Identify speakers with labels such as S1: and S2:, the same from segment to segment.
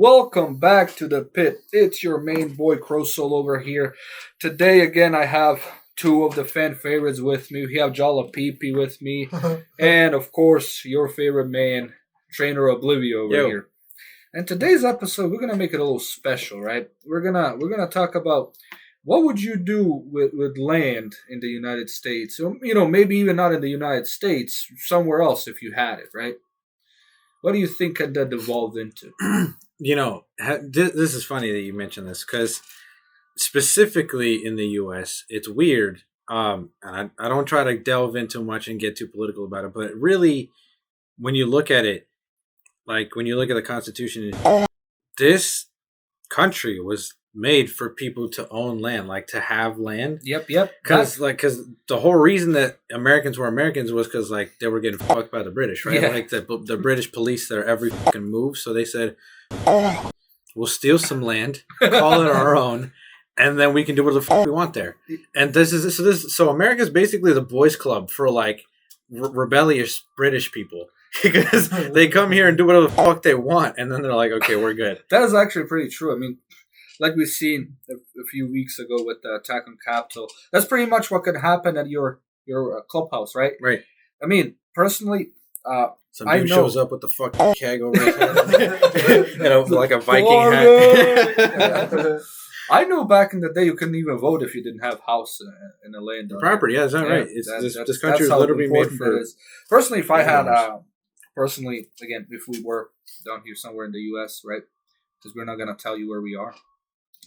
S1: Welcome back to the pit. It's your main boy CroSoul over here. Today again I have two of the fan favorites with me. We have Jalapeepee with me. And of course your favorite man, TrainerOblivio over here. And today's episode we're gonna make it a little special, right? We're gonna talk about what would you do with land in the United States? So, maybe even not in the United States, somewhere else if you had it, right? What do you think could that evolve into?
S2: This is funny that you mentioned this because specifically in the U.S., it's weird. And I don't try to delve into much and get too political about it, but really, when you look at it, like when you look at the Constitution, this country was made for people to own land, like to have land.
S1: Yep.
S2: Because the whole reason that Americans were Americans was because like they were getting fucked by the British, right?
S1: Yeah.
S2: Like the British police their every fucking move, so they said, we'll steal some land, call it our own, and then we can do whatever the fuck we want there. And so America's basically the boys' club for like rebellious British people. Because they come here and do whatever the fuck they want, and then they're like, okay, we're good.
S1: That is actually pretty true. I mean, like we've seen a few weeks ago with the attack on Capitol, that's pretty much what could happen at your clubhouse, right?
S2: Right.
S1: I mean, personally,
S2: some dude shows up with the fucking keg over his head, like a Viking hat.
S1: I know back in the day you couldn't even vote if you didn't have house in the land.
S2: Property, yeah, is that right? This country is literally made for.
S1: Personally, if I had, again, if we were down here somewhere in the U.S., right? Because we're not gonna tell you where we are,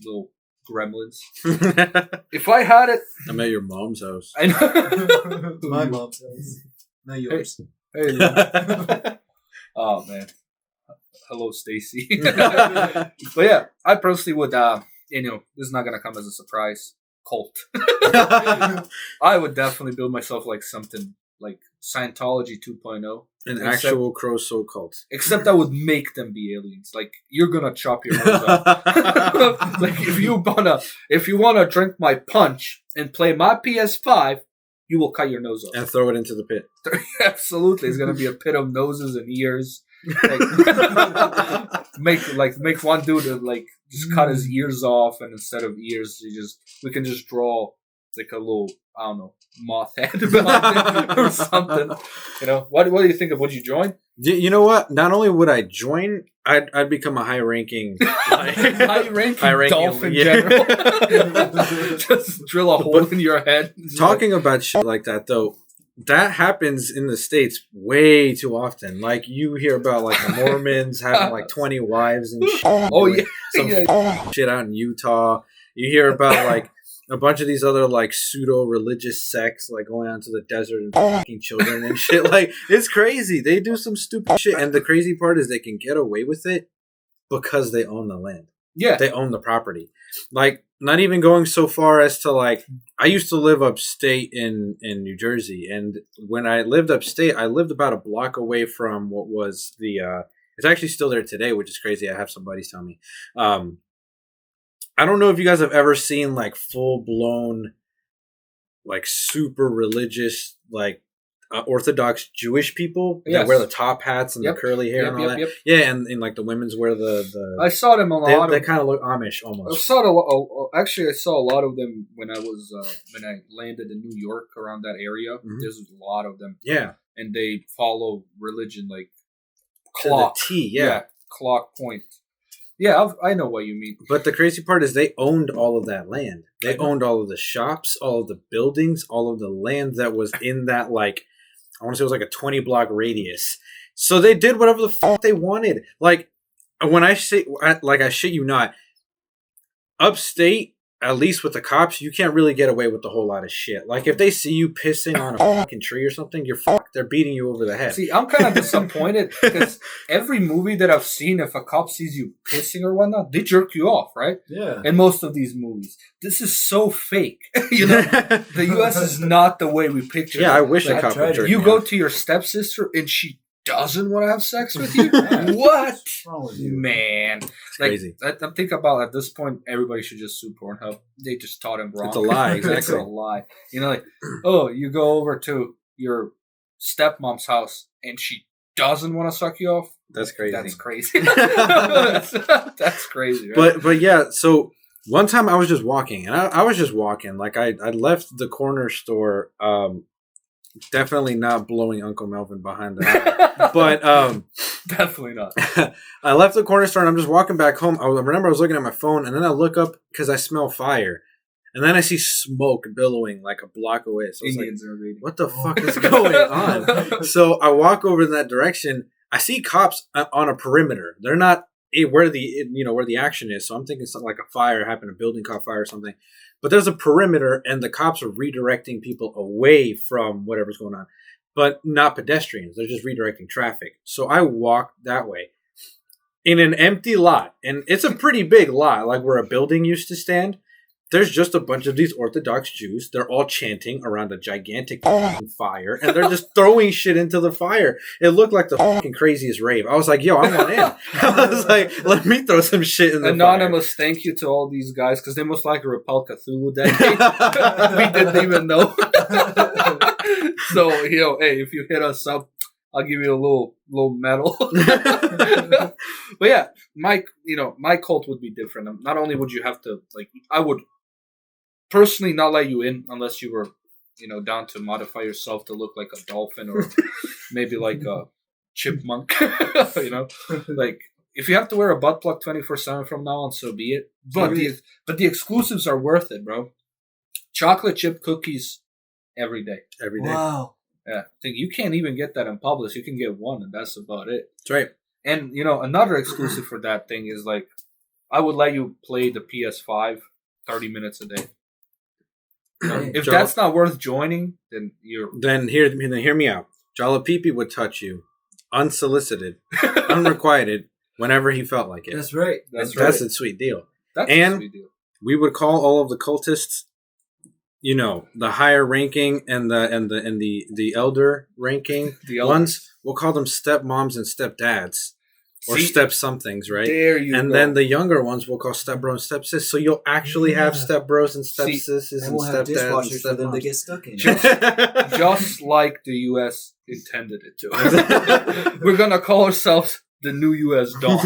S1: little gremlins. If I had it,
S2: I'm at your mom's house.
S1: I know.
S3: My mom's house, not yours.
S1: Hey. Oh man. Hello, Stacy. But yeah, I personally would. This is not gonna come as a surprise. Cult. I would definitely build myself like something like Scientology 2.0.
S2: An actual CroSoul cult.
S1: Except I would make them be aliens. Like you're gonna chop your nose off. Like if you wanna drink my punch and play my PS5, you will cut your nose off
S2: and throw it into the pit.
S1: Absolutely, it's gonna be a pit of noses and ears. Make one dude like just cut his ears off, and instead of ears, we can just draw like a little, I don't know, moth head behind it or something. What do you think of? Would you join?
S2: You know what? Not only would I join, I'd become a high-ranking
S1: dolphin general. Just drill a hole in your head.
S2: Talking about shit like that, though, that happens in the States way too often. Like, you hear about, like, the Mormons having, like, 20 wives and shit.
S1: Oh, yeah.
S2: Some shit out in Utah. You hear about, like, a bunch of these other, like, pseudo-religious sects, like, going out to the desert and fucking children and shit. Like, it's crazy. They do some stupid shit. And the crazy part is they can get away with it because they own the land.
S1: Yeah.
S2: They own the property. Like, not even going so far as to, like, I used to live upstate in New Jersey. And when I lived upstate, I lived about a block away from what was it's actually still there today, which is crazy. I have some buddies tell me. I don't know if you guys have ever seen, like, full-blown, like, super religious, like, Orthodox Jewish people that wear the top hats and the curly hair and all that. Yeah, and like the women's wear the
S1: I saw them a lot.
S2: They kind of look Amish almost.
S1: I saw a lot of them when I was when I landed in New York around that area. Mm-hmm. There's a lot of them.
S2: Yeah,
S1: and they follow religion like clock.
S2: To the T, yeah,
S1: clock point. Yeah, I know what you mean.
S2: But the crazy part is they owned all of that land. They owned all of the shops, all of the buildings, all of the land that was in that, like, I want to say it was like a 20-block radius. So they did whatever the fuck they wanted. Like, when I say, like, I shit you not, upstate, at least with the cops, you can't really get away with a whole lot of shit. Like, if they see you pissing on a fucking tree or something, you're fucked. They're beating you over the head.
S1: See, I'm kind of disappointed because every movie that I've seen, if a cop sees you pissing or whatnot, they jerk you off, right?
S3: Yeah.
S1: In most of these movies. This is so fake. The U.S. is not the way we picture it.
S2: Yeah, I wish a cop would jerk me
S1: off. You go to your stepsister and she doesn't want to have sex with you? What?
S3: What's wrong with you?
S1: Man.
S2: It's crazy.
S1: I'm thinking about at this point, everybody should just sue Pornhub. They just taught him wrong.
S2: It's a lie. Exactly.
S1: It's a lie. Like, you go over to your stepmom's house and she doesn't want to suck you off.
S2: That's crazy.
S1: That's crazy. That's crazy, right?
S2: But yeah, so one time I was just walking, and I was just walking. Like I left the corner store, definitely not blowing Uncle Melvin behind the eye. But
S1: definitely not.
S2: I left the corner store and I'm just walking back home. I remember I was looking at my phone, and then I look up because I smell fire. And then I see smoke billowing like a block away. So
S1: Indians are reading.
S2: What the fuck is going on? So I walk over in that direction. I see cops on a perimeter. They're not where the action is. So I'm thinking something like a fire happened, a building caught fire or something. But there's a perimeter, and the cops are redirecting people away from whatever's going on, but not pedestrians. They're just redirecting traffic. So I walk that way in an empty lot, and it's a pretty big lot, like where a building used to stand. There's just a bunch of these Orthodox Jews. They're all chanting around a gigantic fire, and they're just throwing shit into the fire. It looked like the fucking craziest rave. I was like, yo, I want in. I was like, let me throw some shit in the
S1: Anonymous, fire. Thank you to all these guys, because they most likely repelled Cthulhu that day. We didn't even know. So, hey, if you hit us up, I'll give you a little medal. But yeah, my cult would be different. Not only would you have to, I would personally not let you in unless you were, down to modify yourself to look like a dolphin or maybe like a chipmunk. If you have to wear a butt plug 24/7 from now on, so be it. But the exclusives are worth it, bro. Chocolate chip cookies every day.
S2: Every day.
S3: Wow.
S1: Yeah, you can't even get that in Publix. You can get one, and that's about it.
S2: That's right.
S1: And another exclusive for that thing is I would let you play the PS5 30 minutes a day. If that's not worth joining, then
S2: hear me out. Jalapepe would touch you unsolicited, unrequited, whenever he felt like it.
S3: That's right.
S2: That's a sweet deal.
S1: That's a sweet deal.
S2: We would call all of the cultists, the higher ranking and the elder ranking ones. We'll call them stepmoms and stepdads. Or step somethings, right?
S1: There you
S2: and
S1: go.
S2: then the younger ones we'll call stepbro and stepsis. So you'll actually have stepbros and stepsisses and
S3: we'll have
S2: stepdads
S3: dishwashers
S2: and
S3: for them to
S2: stepmoms.
S3: get stuck in.
S1: Just like the U.S. intended it to. We're gonna call ourselves the new U.S. Dawn.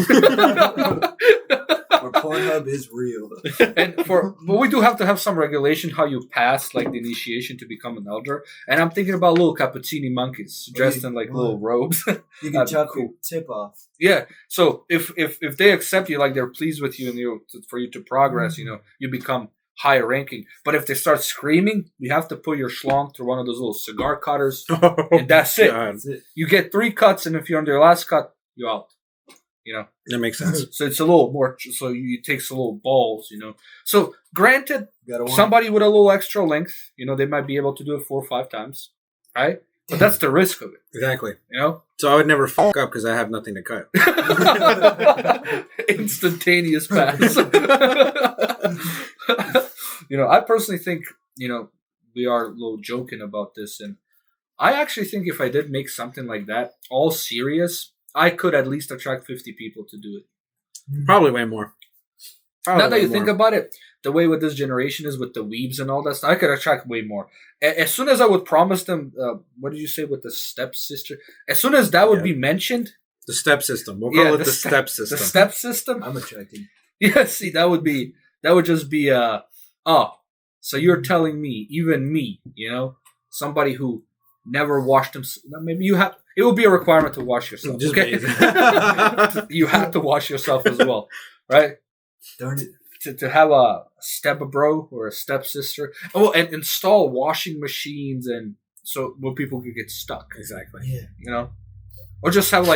S3: Our Pornhub is real.
S1: But we do have to have some regulation how you pass the initiation to become an elder. And I'm thinking about little cappuccini monkeys dressed in little robes.
S3: You can chop your tip off.
S1: Yeah. So if they accept you, they're pleased with you, and for you to progress, you become higher ranking. But if they start screaming, you have to put your schlong through one of those little cigar cutters, and that's it. You get 3 cuts, and if you're on your last cut, you're out.
S2: That makes sense.
S1: So it's a little more. So it takes a little balls. So granted, somebody with a little extra length, they might be able to do it 4 or 5 times, right? But that's the risk of it.
S2: Exactly.
S1: So
S2: I would never fuck up because I have nothing to cut.
S1: Instantaneous pass. I personally think, we are a little joking about this, and I actually think if I did make something like that, all serious, I could at least attract 50 people to do it.
S2: Probably way more.
S1: Now that you think about it, the way with this generation is with the weebs and all that stuff, I could attract way more. As soon as I would promise them, what did you say with the stepsister? As soon as that would be mentioned.
S2: The step system. We'll call it the step system.
S1: The step system?
S3: I'm attracting.
S1: Yeah, see, that would just be, so you're telling me, even me, somebody who never washed himself, maybe it would be a requirement to wash yourself.
S2: Just
S1: okay? You have to wash yourself as well, right?
S3: Darn it.
S1: To have a step-bro or a stepsister. Oh, and install washing machines and so where people could get stuck.
S2: Exactly.
S1: Yeah. Or just have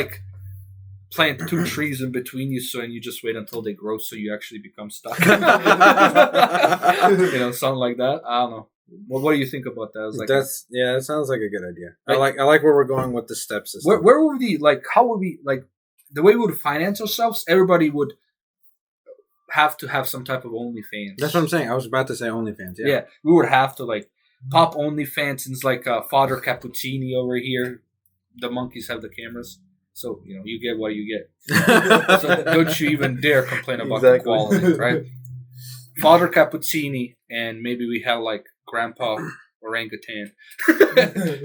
S1: plant 2 trees in between you and you just wait until they grow so you actually become stuck. Something like that. I don't know. Well, what do you think about that?
S2: That sounds like a good idea. I like where we're going with the step system.
S1: Where would we how would we the way we would finance ourselves? Everybody would have to have some type of OnlyFans.
S2: That's what I'm saying. I was about to say OnlyFans. Yeah,
S1: we would have to pop OnlyFans and Father Cappuccini over here. The monkeys have the cameras, so you get what you get. So don't you even dare complain about the quality, right? Father Cappuccini, and maybe we have Grandpa Orangutan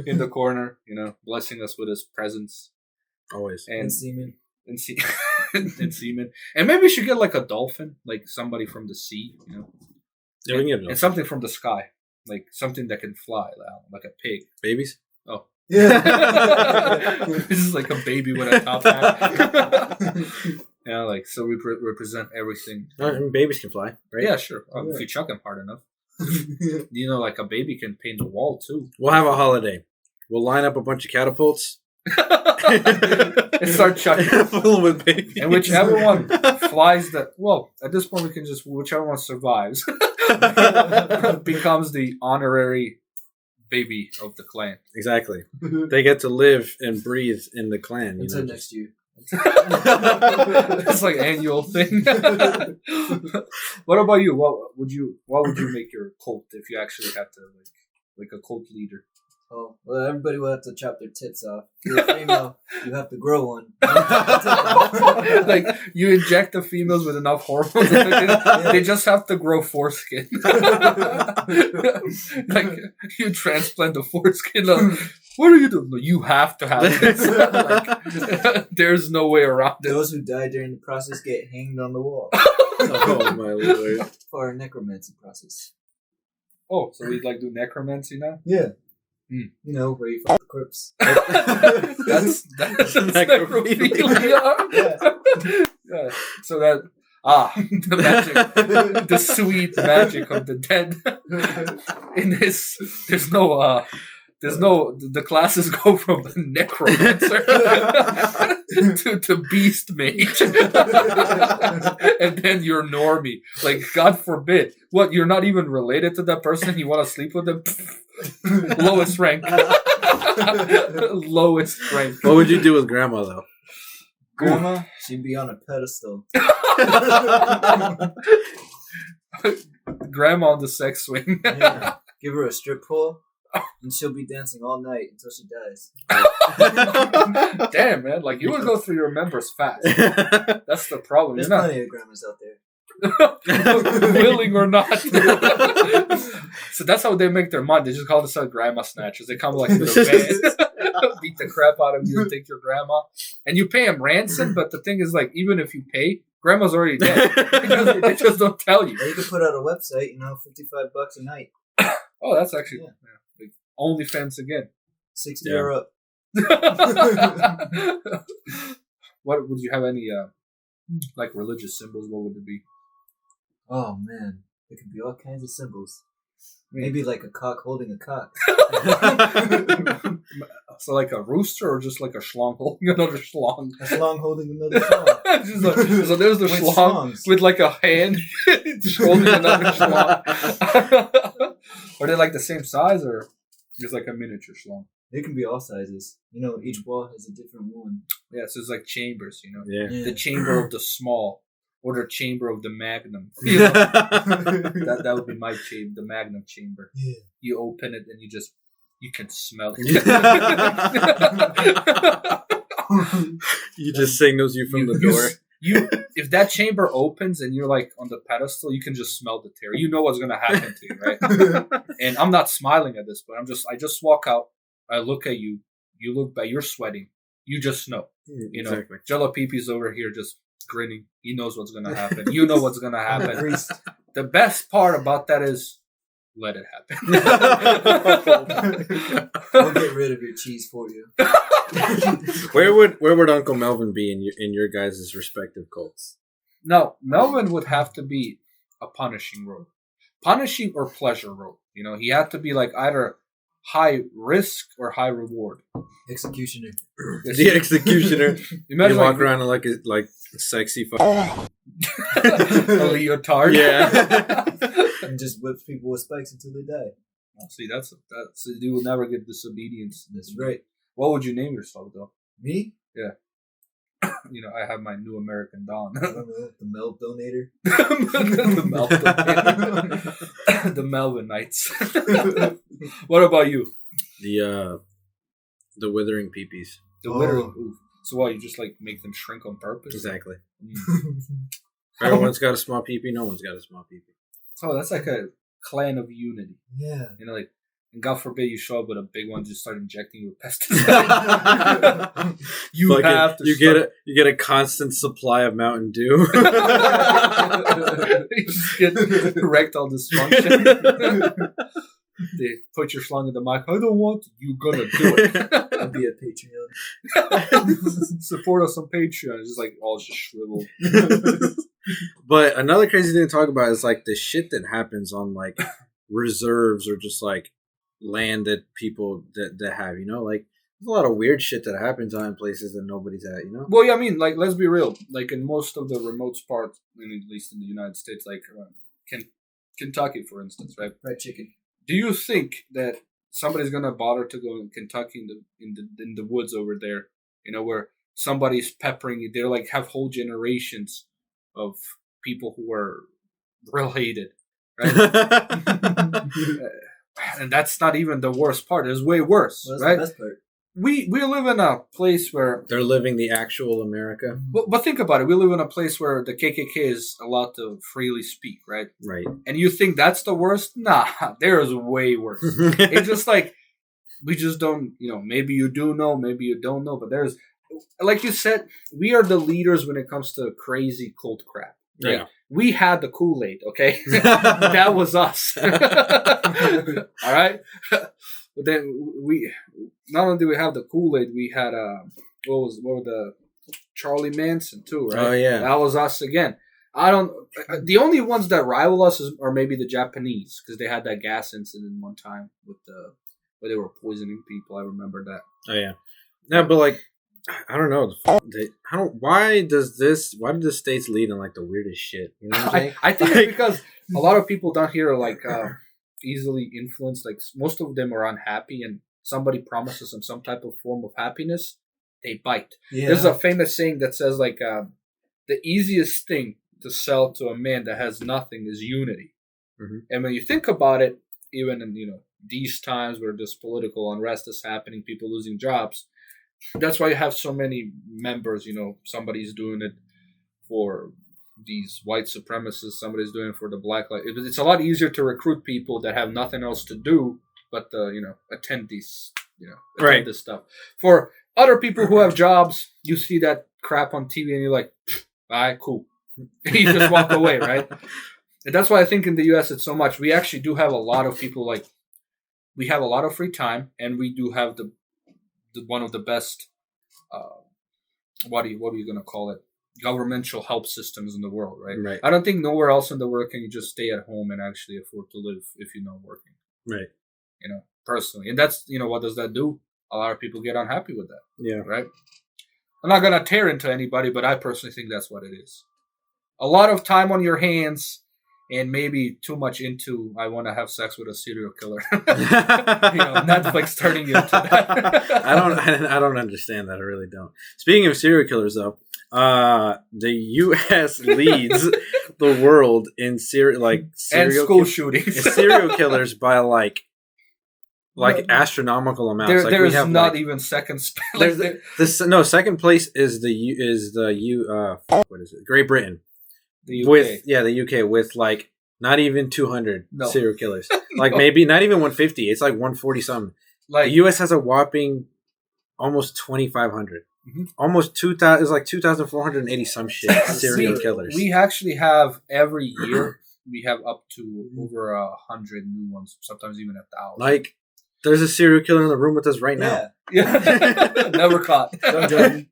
S1: in the corner, blessing us with his presence.
S2: Always.
S3: And semen.
S1: And and semen. And maybe we should get like a dolphin, like somebody from the sea, you know.
S2: Yeah, we can get it.
S1: And something from the sky, like something that can fly, like a pig.
S2: Babies?
S1: Oh.
S3: Yeah.
S1: This is like a baby with a top hat. Yeah, like, so we represent everything.
S2: Babies can fly, right?
S1: Yeah, sure.
S3: Yeah.
S1: If you chuck them hard enough. You know, like a baby can paint the wall too.
S2: We'll have a holiday. We'll line up a bunch of catapults.
S1: And start chucking.
S2: Full with babies.
S1: And whichever one flies at this point we can just, whichever one survives becomes the honorary baby of the clan.
S2: Exactly. They get to live and breathe in the clan.
S3: Until next year.
S1: It's like annual thing. What about you? What would you make your cult if you actually had to like a cult leader?
S3: Oh, well, everybody will have to chop their tits off. If you're a female, you have to grow one.
S1: Like, you inject the females with enough hormones, they just have to grow foreskin. Like, you transplant the foreskin. What are you doing? No, you have to have this. Like, there's no way around it.
S3: Those who die during the process get hanged on the wall
S2: Oh my lord!
S3: for our necromancy process.
S1: Oh, so we like do necromancy now?
S3: Yeah.
S1: Mm.
S3: You know, where you fuck the corpse.
S1: That's necrophilia. Yeah. So that the magic, the sweet magic of the dead. In this, there's no the classes go from necromancer to beast mage, and then you're normie. Like, God forbid, what, you're not even related to that person? You want to sleep with them? Lowest rank. Lowest rank.
S2: What would you do with grandma though?
S3: Grandma, she'd be on a pedestal.
S1: Grandma on the sex swing.
S3: Yeah. Give her a strip pole, and she'll be dancing all night until she dies.
S1: Damn, man! Like, you would go through your members fast. That's the problem.
S3: There's
S1: You're not
S3: plenty of grandmas out there.
S1: willing or not. So that's how they make their money. They just call themselves grandma snatchers. They come like with a van, beat the crap out of you, and take your grandma, and you pay them ransom. But the thing is, like, even if you pay, grandma's already dead. They just don't tell you.
S3: Or you could put out a website, $55 a night.
S1: Oh, that's actually like OnlyFans again.
S3: 60 or up.
S1: What would you have any like religious symbols? What would it be?
S3: Oh man, there could be all kinds of symbols. Maybe like a cock holding a cock.
S1: So like a rooster, or just like a schlong holding another schlong?
S3: A schlong holding another schlong.
S1: Just like, so there's the
S3: With
S1: schlong
S3: schlongs.
S1: with like a hand just holding another schlong. Are they like the same size, or just like a miniature schlong?
S3: They can be all sizes. You know, each wall has a different one.
S1: Yeah, so it's like chambers, you know.
S2: Yeah.
S1: The chamber of the small, or the chamber of the magnum. You know? that would be my chamber, the magnum chamber.
S3: Yeah.
S1: You open it and you can smell it.
S2: You just signals you from the door.
S1: If that chamber opens and you're like on the pedestal, you can just smell the terror. You know what's gonna happen to you, right? And I'm not smiling at this, but I just walk out. I look at you. You look back. You're sweating. You just know. You know.
S2: Exactly.
S1: Jello Peepee's over here just grinning. He knows what's gonna happen. You know what's gonna happen.
S3: Priest.
S1: The best part about that is, let it happen.
S3: We'll get rid of your cheese for you.
S2: Where would Uncle Melvin be in your guys' respective cults?
S1: No, Melvin would have to be a punishing role. Punishing or pleasure role. You know, he had to be like either high risk or high reward.
S3: Executioner.
S2: The executioner.
S1: Imagine
S2: You walk
S1: like,
S2: around in like a sexy
S1: a leotard.
S2: Yeah.
S3: And just whips people with spikes until they die.
S1: See, that's you will never get disobedience.
S3: That's right.
S1: What would you name yourself though?
S3: Me?
S1: You know, I have my new American Don.
S3: I don't know. The milk donator.
S1: The Melvin Knights. What about you?
S2: The withering peepees.
S1: The withering. Ooh. So what? You just like make them shrink on purpose?
S2: Exactly.
S1: Mm.
S2: Everyone's got a small peepee. No one's got a small peepee.
S1: So that's like a clan of unity.
S3: Yeah.
S1: You know, like and God forbid you show up with a big one, just start injecting you with pesticides. You
S2: Fucking-
S1: have to.
S2: you get a constant supply of Mountain Dew.
S1: You just get erectile dysfunction. They put your slung in the mic. I don't want to. You're gonna do it.
S3: I'll be a Patreon.
S1: Support us on Patreon. It's just like all just shriveled.
S2: But another crazy thing to talk about is like the shit that happens on like reserves or just like land that people that have, you know, like there's a lot of weird shit that happens on places that nobody's at, you know.
S1: Well, yeah, I mean, like, let's be real. Like in most of the remote parts, at least in the United States, like Kentucky, for instance, right?
S3: Fried chicken.
S1: Do you think that somebody's gonna bother to go in Kentucky in the woods over there? You know, where somebody's peppering you. They're like have whole generations of people who are related, right? And that's not even the worst part. It's way worse,
S3: Well, that's
S1: right?
S3: the best part.
S1: We live in a place where
S2: They're living the actual America.
S1: but think about it. We live in a place where the KKK is allowed to freely speak, right?
S2: Right.
S1: And you think that's the worst? Nah, there's way worse. It's just like we just don't, you know, maybe you do know, maybe you don't know, but there's, like you said, we are the leaders when it comes to crazy cult crap. Right?
S2: Yeah.
S1: We had the Kool-Aid, okay? That was us. All right? But then we, not only do we have the Kool-Aid, we had, what were the Charlie Manson too, right?
S2: Oh, yeah.
S1: That was us again. The only ones that rival us are maybe the Japanese, because they had that gas incident one time with where they were poisoning people. I remember that.
S2: Oh yeah. No, but like I don't know. Why did the states lead in like the weirdest shit? You know what I'm saying?
S1: I think it's because a lot of people down here are like easily influenced. Like most of them are unhappy, and somebody promises them some type of form of happiness, they bite.
S3: Yeah.
S1: There's a famous saying that says like the easiest thing to sell to a man that has nothing is unity.
S2: Mm-hmm.
S1: And when you think about it, even in these times where this political unrest is happening, people losing jobs, that's why you have so many members. Somebody's doing it for these white supremacists, somebody's doing it for the black life. It's a lot easier to recruit people that have nothing else to do but attend these
S2: Right.
S1: this stuff. For other people who have jobs, you see that crap on TV and you're like, all right, cool. You just walk away, right? And that's why I think in the U.S. it's so much. We actually do have a lot of people, like, we have a lot of free time, and we do have the one of the best, what are you going to call it, governmental help systems in the world, right?
S2: Right.
S1: I don't think nowhere else in the world can you just stay at home and actually afford to live if you're not working.
S2: Right.
S1: Personally. And that's, what does that do? A lot of people get unhappy with that.
S2: Yeah.
S1: Right? I'm not going to tear into anybody, but I personally think that's what it is. A lot of time on your hands and maybe too much into, I want to have sex with a serial killer. Netflix turning you into that.
S2: I don't understand that. I really don't. Speaking of serial killers, though, the U.S. leads the world in serial
S1: and school shootings.
S2: serial killers by like astronomical amounts.
S1: There is not even second.
S2: Second place is what is it? Great Britain.
S1: The UK.
S2: The UK with like not even 200
S1: No.
S2: serial killers. Like
S1: No.
S2: maybe not even 150. It's like 140 something.
S1: Like
S2: The U.S. has a whopping almost 2,500.
S1: Mhm.
S2: Almost 2,000. It's like 2,480 some shit serial killers.
S1: We actually have every year. We have up to over 100 new ones. Sometimes even 1,000.
S2: Like there's a serial killer in the room with us right now.
S1: Yeah. Never caught.
S3: Don't judge me.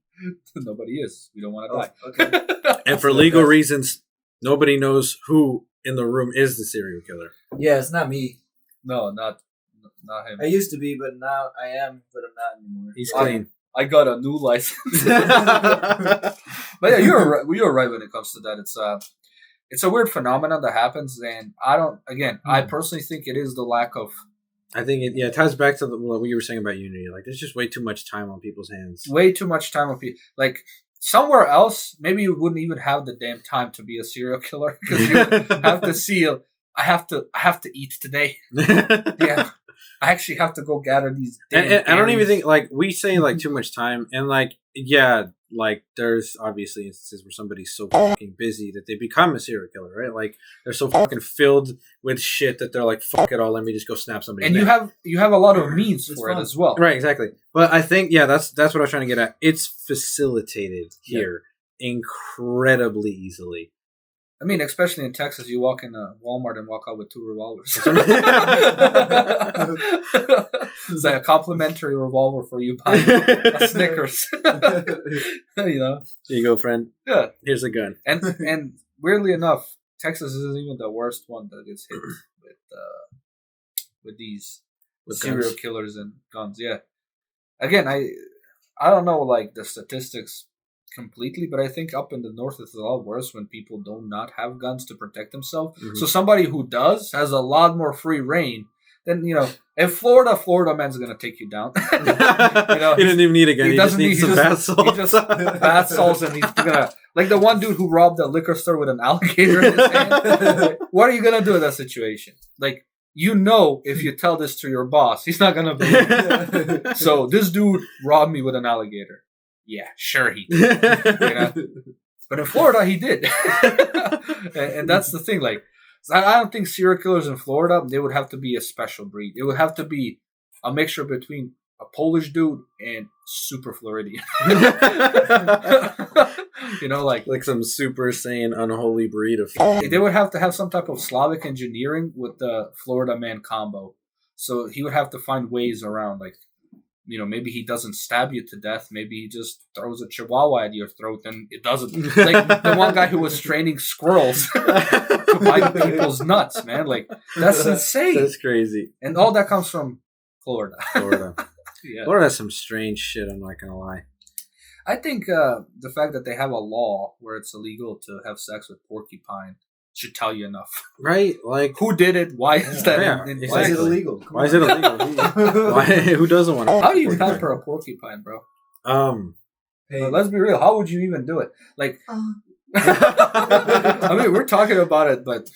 S1: Nobody is. We don't want to
S3: Oh, okay.
S1: die.
S2: And for legal reasons, nobody knows who in the room is the serial killer.
S3: Yeah, it's not me.
S1: No, not him.
S3: I used to be, but now I am, but I'm not anymore.
S2: He's
S1: I-
S2: clean.
S1: I got a new license. But yeah, you're right when it comes to that. It's a weird phenomenon that happens, and I personally think it is the lack of
S2: I think it ties back to what you were saying about unity. Like there's just way too much time on people's hands.
S1: way too much time on people. Like somewhere else, maybe you wouldn't even have the damn time to be a serial killer because you have to see. I have to eat today. Yeah, I actually have to go gather these.
S2: And I don't even think like we say like too much time, and like yeah, like there's obviously instances where somebody's so fucking busy that they become a serial killer, right? Like they're so fucking filled with shit that they're like, fuck it all, let me just go snap somebody.
S1: And you have a lot of means for it as well,
S2: right? Exactly. But I think that's what I was trying to get at. It's facilitated here incredibly easily.
S1: I mean, especially in Texas, you walk in a Walmart and walk out with 2 revolvers. It's like a complimentary revolver for you buying a Snickers. You know?
S2: Here you go, friend.
S1: Yeah.
S2: Here's a gun.
S1: And weirdly enough, Texas isn't even the worst one that gets hit with these serial killers and guns. Yeah. Again, I don't know like the statistics completely, but I think up in the north it's a lot worse when people do not have guns to protect themselves. Mm-hmm. So somebody who does has a lot more free reign. Then in Florida man's gonna take you down.
S2: He doesn't even need a gun. He just needs some bath salts.
S1: He just bath salts, and he's gonna like the one dude who robbed a liquor store with an alligator in his hand. What are you gonna do in that situation? Like if you tell this to your boss, he's not gonna believe it. So this dude robbed me with an alligator. Yeah, sure he did. But in Florida, he did. and that's the thing. Like, I don't think serial killers in Florida, they would have to be a special breed. It would have to be a mixture between a Polish dude and super Floridian. Like
S2: some super sane, unholy breed of.
S1: They would have to have some type of Slavic engineering with the Florida man combo. So he would have to find ways around, like, maybe he doesn't stab you to death. Maybe he just throws a chihuahua at your throat and it doesn't. Like the one guy who was training squirrels to bite people's nuts, man. Like, that's insane.
S2: That's crazy.
S1: And all that comes from Florida.
S2: Yeah. Florida has some strange shit, I'm not going to lie.
S1: I think the fact that they have a law where it's illegal to have sex with porcupine should tell you enough.
S2: Right? Like,
S1: who did it? Why is that?
S3: Why is it illegal?
S2: Why is it illegal? Who doesn't want to?
S1: How do you pamper a porcupine, bro? Hey, let's be real. How would you even do it? Like, I mean, we're talking about it, but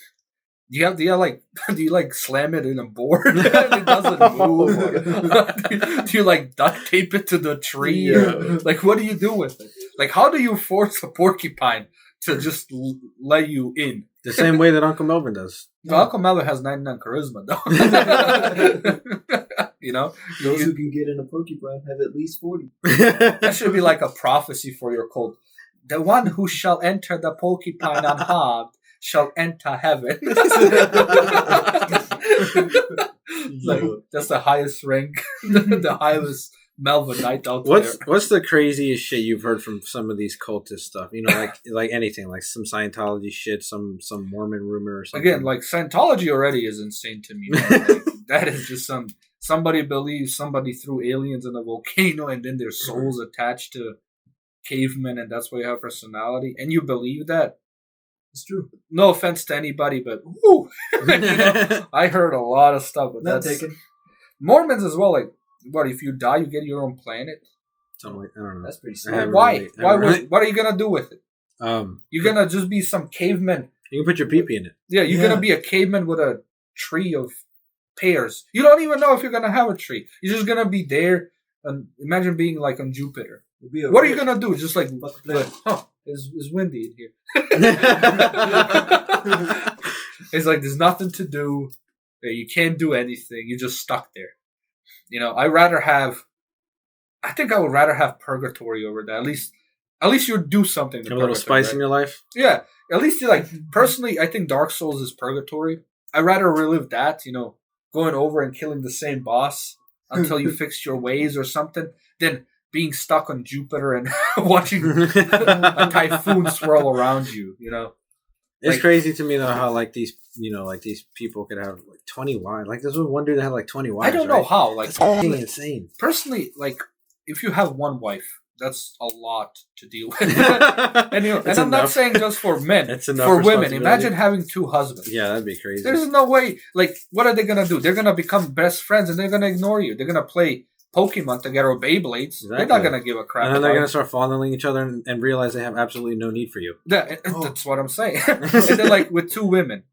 S1: do you slam it in a board and it doesn't move? Do you like duct tape it to the tree?
S3: Yeah.
S1: Like, what do you do with it? Like, how do you force a porcupine to just let you in?
S2: The same way that Uncle Melvin does.
S1: Well, Uncle Melvin has 99 charisma, though.
S3: Those who can get in a porcupine have at least 40.
S1: That should be like a prophecy for your cult. The one who shall enter the porcupine unharmed shall enter heaven. Like, that's the highest rank, the highest Melvinite out there.
S2: What's the craziest shit you've heard from some of these cultist stuff? Like anything, like some Scientology shit, some Mormon rumor or something.
S1: Again, like Scientology already is insane to me. Like, that is just somebody believes somebody threw aliens in a volcano and then their souls attached to cavemen, and that's why you have personality, and you believe that.
S3: It's true.
S1: No offense to anybody, but woo! I heard a lot of stuff, but
S3: not taken.
S1: Mormons as well. Like, what if you die, you get your own planet?
S2: Something like, I don't know.
S3: That's pretty sweet.
S1: Why? What are you gonna do with it? You're gonna just be some caveman.
S2: You can put your pee-pee in it.
S1: Yeah, you're gonna be a caveman with a tree of pears. You don't even know if you're gonna have a tree. You're just gonna be there. And imagine being like on Jupiter. What are you gonna do? Just like it's windy in here. It's like there's nothing to do. You can't do anything. You're just stuck there. I think I would rather have Purgatory over that. At least you do something.
S2: Have a little spice in your life.
S1: Yeah, at least you personally. I think Dark Souls is Purgatory. I'd rather relive that. Going over and killing the same boss until you fix your ways or something, than being stuck on Jupiter and watching a typhoon swirl around you.
S2: It's crazy to me though how these these people could have 20 wives. Like, there's one dude that had 20 wives.
S1: I don't know how.
S2: That's fucking insane.
S1: Personally, if you have one wife, that's a lot to deal with. And I'm not saying just for men.
S2: It's enough
S1: for women. Imagine having 2 husbands.
S2: Yeah, that'd be crazy.
S1: There's no way. What are they gonna do? They're gonna become best friends, and they're gonna ignore you. They're gonna play Pokemon together or Beyblades. Exactly. They're not gonna give a crap.
S2: And then they're gonna start fondling each other and realize they have absolutely no need for you.
S1: Yeah, that's what I'm saying. And then with 2 women,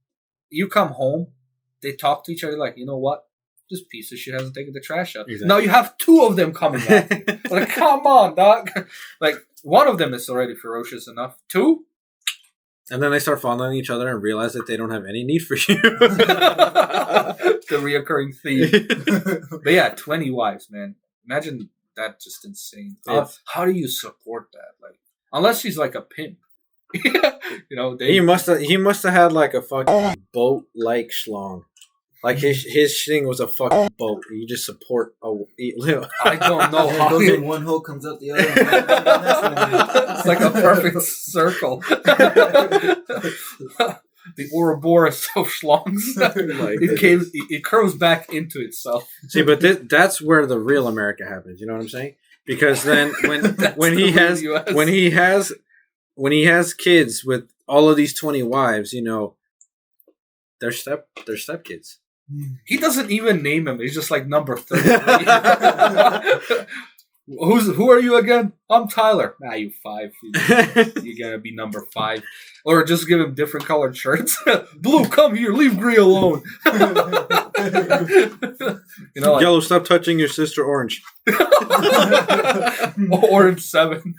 S1: you come home, they talk to each other like, you know what? this piece of shit hasn't taken the trash out.
S2: Exactly.
S1: Now you have 2 of them coming at you. Like, come on, dog. Like, one of them is already ferocious enough. 2?
S2: And then they start following each other and realize that they don't have any need for you.
S1: The reoccurring theme. But yeah, 20 wives, man. Imagine that, just insane. How do you support that? Like, unless he's like a pimp. You know,
S2: he must have had like a fucking boat like schlong. Like his thing was a fucking boat. You just support a.
S1: I don't know how
S3: goes in one hole, comes out the other.
S1: It's like a perfect circle. The Ouroboros of schlongs. It curves back into itself.
S2: See, but that's where the real America happens. You know what I'm saying? Because then when he has kids with all of these 20 wives, you know, they're stepkids.
S1: He doesn't even name him. He's just like number 33. Who are you again? I'm Tyler. Nah, you 5. You're gonna be number 5. Or just give him different colored shirts. Blue, come here. Leave Green alone. You know, like,
S2: Yellow, stop touching your sister. Orange.
S1: Orange 7.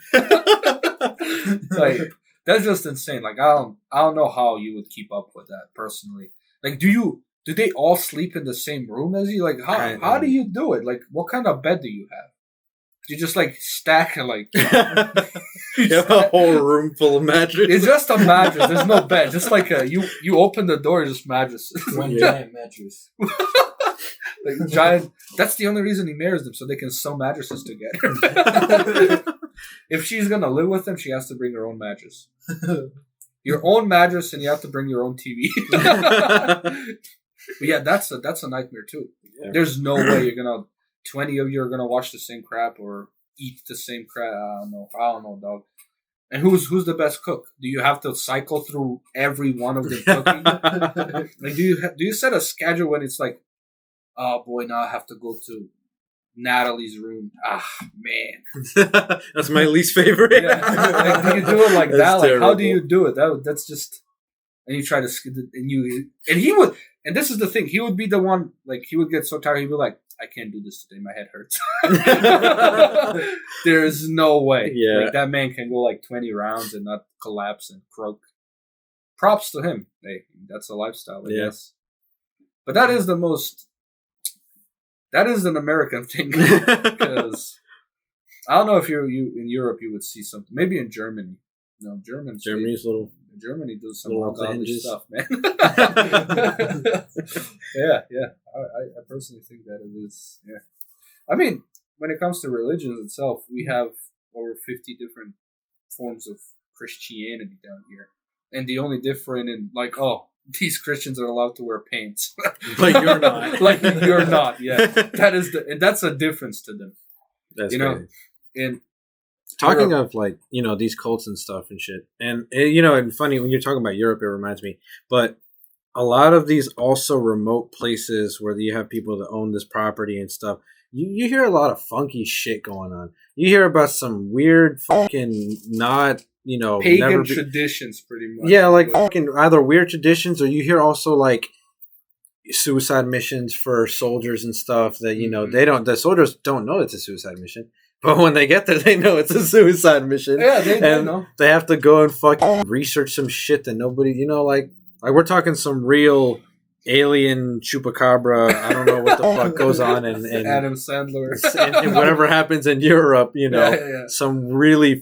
S1: Like, that's just insane. Like, I don't know how you would keep up with that personally. Like, do they all sleep in the same room as you? Like, how do you do it? Like, what kind of bed do you have? Do you just like stack and like
S2: you have a whole room full of mattresses?
S1: It's just a mattress. There's no bed. Just like you open the door, just mattresses.
S3: One giant mattress.
S1: Like giant. That's the only reason he marries them, so they can sew mattresses together. If she's gonna live with him, she has to bring her own mattress. Your own mattress, and you have to bring your own TV. But yeah, that's a nightmare too. Yeah. There's no way you're gonna 20 of you are gonna watch the same crap or eat the same crap. I don't know, dog. And who's the best cook? Do you have to cycle through every one of them cooking? Like, do you set a schedule when it's like, oh boy, now I have to go to Natalie's room. Ah, man,
S2: that's my least favorite.
S1: Yeah. Like, do you do it like that? Like, how do you do it? That's just. And you try to and he would. And this is the thing. He would be the one. Like, he would get so tired. He'd be like, I can't do this today. My head hurts. There's no way.
S2: Yeah.
S1: Like, that man can go like 20 rounds and not collapse and croak. Props to him. Hey, that's a lifestyle, I guess. But that is an American thing. Because I don't know if you in Europe you would see something. Maybe in Germany. No, Germany does some ungodly stuff, man. Yeah. I personally think that it is. Yeah. I mean, when it comes to religions itself, we have over 50 different forms of Christianity down here, and the only different in like, oh, these Christians are allowed to wear pants,
S2: like you're not,
S1: like you're not. Yeah, that's a difference to them.
S2: That's
S1: crazy. And
S2: talking of like, you know, these cults and stuff and shit, and you know, and funny when you're talking about Europe, it reminds me, but a lot of these also remote places where you have people that own this property and stuff, you hear a lot of funky shit going on. You hear about some weird fucking not, you know,
S1: pagan traditions, pretty much.
S2: Yeah, like fucking either weird traditions, or you hear also like suicide missions for soldiers and stuff that, you know, the soldiers don't know it's a suicide mission. But when they get there, they know it's a suicide mission.
S1: Yeah, they know.
S2: They have to go and fucking research some shit that nobody, you know, like we're talking some real alien chupacabra. I don't know what the fuck goes on in
S1: Adam Sandler
S2: and whatever happens in Europe. You know, some really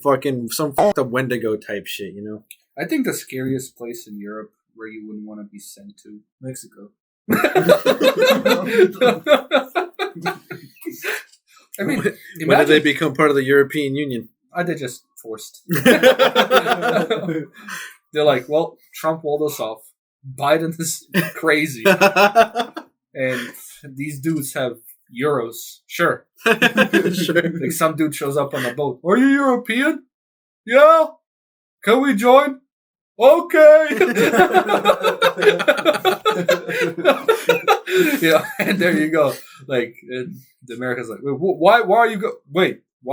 S2: some fucked up Wendigo type shit. You know,
S1: I think the scariest place in Europe where you wouldn't want to be sent to,
S3: Mexico.
S1: I mean,
S2: when did they become part of the European Union?
S1: They just forced. They're like, well, Trump walled us off. Biden is crazy. And these dudes have euros. Sure. Like some dude shows up on a boat. Are you European? Yeah. Can we join? Okay. Yeah, and there you go. Like, the Americans like, why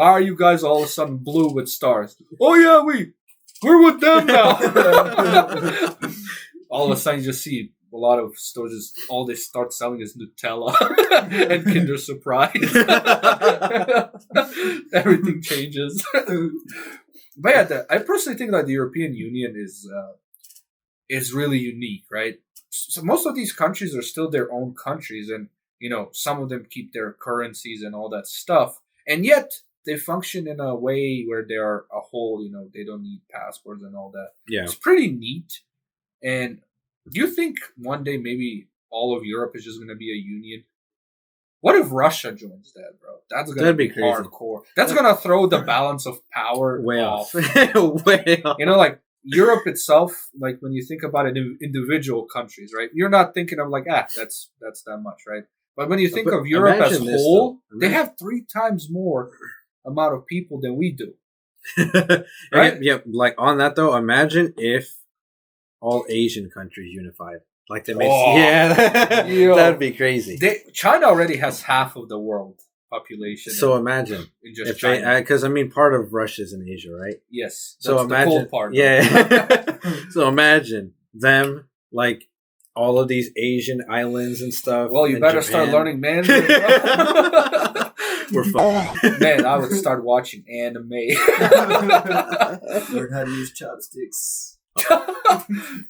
S1: are you guys all of a sudden blue with stars? Oh yeah, we're with them now. All of a sudden you just see a lot of stores just all they start selling is Nutella and Kinder Surprise. Everything changes. But yeah, I personally think that the European Union is really unique, right? So most of these countries are still their own countries, and some of them keep their currencies and all that stuff, and yet they function in a way where they are a whole. They don't need passports and all that.
S2: Yeah,
S1: it's pretty neat. And do you think one day maybe all of Europe is just going to be a union? What if Russia joins that, bro? That's going to be
S2: crazy.
S1: Hardcore. That's going to throw the balance of power
S2: way
S1: off.
S2: Way off.
S1: Like Europe itself, like when you think about it in individual countries, right? You're not thinking of like, that's that much, right? But when you think of Europe as a whole, they have 3 times more amount of people than we do. Right?
S2: Yeah, like on that though, imagine if all Asian countries unified. Like they made, that'd be crazy.
S1: China already has half of the world population.
S2: So imagine
S1: in just China,
S2: because part of Russia's in Asia, right?
S1: Yes.
S2: So imagine,
S1: the cool part.
S2: Yeah. So imagine them like all of these Asian islands and stuff.
S1: Well, you better start learning Mandarin.
S2: We're fine.
S1: Man, I would start watching anime.
S3: Learn how to use chopsticks.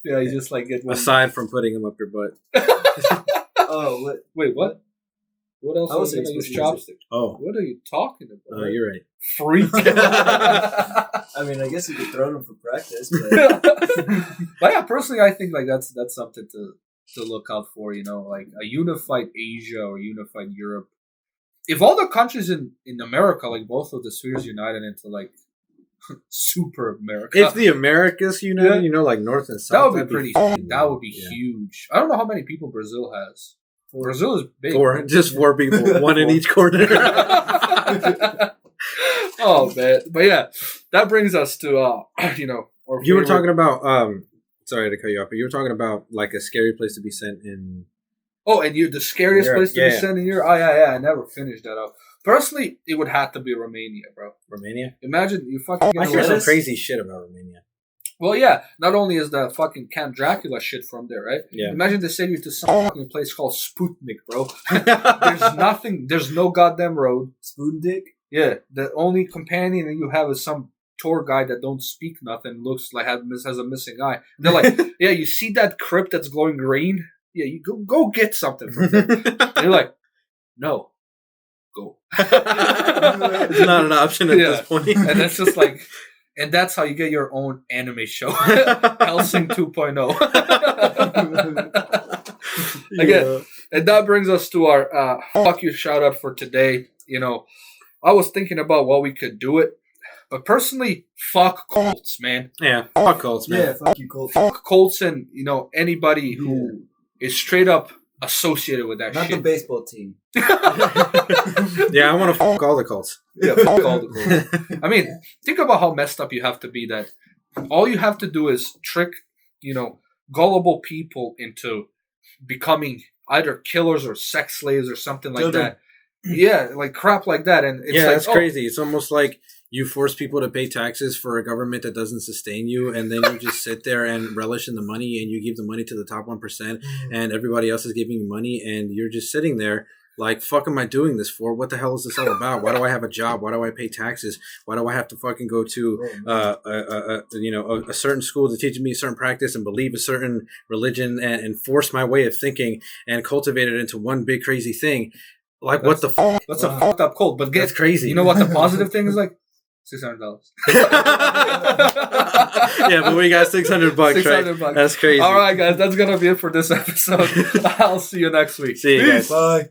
S1: Yeah, you just like get one.
S2: Aside from putting them up your butt.
S3: Oh, what?
S1: Wait, what? What else?
S3: I was
S1: going to use chopsticks?
S2: Oh,
S1: what are you talking about?
S2: Oh, you're right.
S1: Freak.
S3: I mean, I guess you could throw them for practice, but
S1: but yeah, personally, I think like that's something to look out for. Like a unified Asia or unified Europe. If all the countries in America, like both of the spheres, united into like super America.
S2: If the Americas united, like North and South,
S1: that would be pretty. That would be huge. I don't know how many people Brazil has. Brazil is big.
S2: 4, just 4 people, one in each corner.
S1: Oh man, but yeah, that brings us to
S2: you were talking about sorry to cut you off, but you were talking about like a scary place to be sent in.
S1: Oh, and the scariest
S2: Europe.
S1: place to be sent in Europe? Oh yeah, I never finished that up. Personally, it would have to be Romania, bro.
S2: Romania?
S1: Imagine you fucking.
S2: I hear some crazy shit about Romania.
S1: Well, yeah. Not only is the fucking Count Dracula shit from there, right?
S2: Yeah.
S1: Imagine they send you to some fucking place called Sputnik, bro. There's nothing. There's no goddamn road.
S3: Sputnik?
S1: Yeah. The only companion that you have is some tour guide that don't speak nothing, looks like has a missing eye. And they're like, yeah, you see that crypt that's glowing green? Yeah, you go get something from there. And you're like, no, go.
S2: It's not an option at this point.
S1: And that's just like, and that's how you get your own anime show, Helsing 2.0. Again, and that brings us to our fuck you shout out for today. I was thinking about what we could do it, but personally, fuck cults, man.
S2: Yeah, fuck cults, man.
S3: Yeah, fuck you, cults.
S1: Fuck cults and anybody who is straight up associated with that
S3: Not
S1: shit.
S3: the baseball team.
S2: Yeah, I want to fuck all the cults.
S1: Yeah, fuck all the cults. I mean, think about how messed up you have to be that all you have to do is trick, gullible people into becoming either killers or sex slaves or something like that. Yeah, like crap like that. And it's
S2: that's crazy. It's almost like you force people to pay taxes for a government that doesn't sustain you, and then you just sit there and relish in the money, and you give the money to the top 1%, and everybody else is giving you money, and you're just sitting there like, fuck am I doing this for? What the hell is this all about? Why do I have a job? Why do I pay taxes? Why do I have to fucking go to a certain school to teach me a certain practice and believe a certain religion and force my way of thinking and cultivate it into one big crazy thing? Like, what the fuck?
S1: That's a fucked up cult. But
S2: that's crazy.
S1: You know what the positive thing is like? $600.
S2: Yeah, but we got $600,
S1: $600.
S2: Right? That's crazy.
S1: All right, guys, that's gonna be it for this episode. I'll see you next week.
S2: See you guys.
S3: Bye.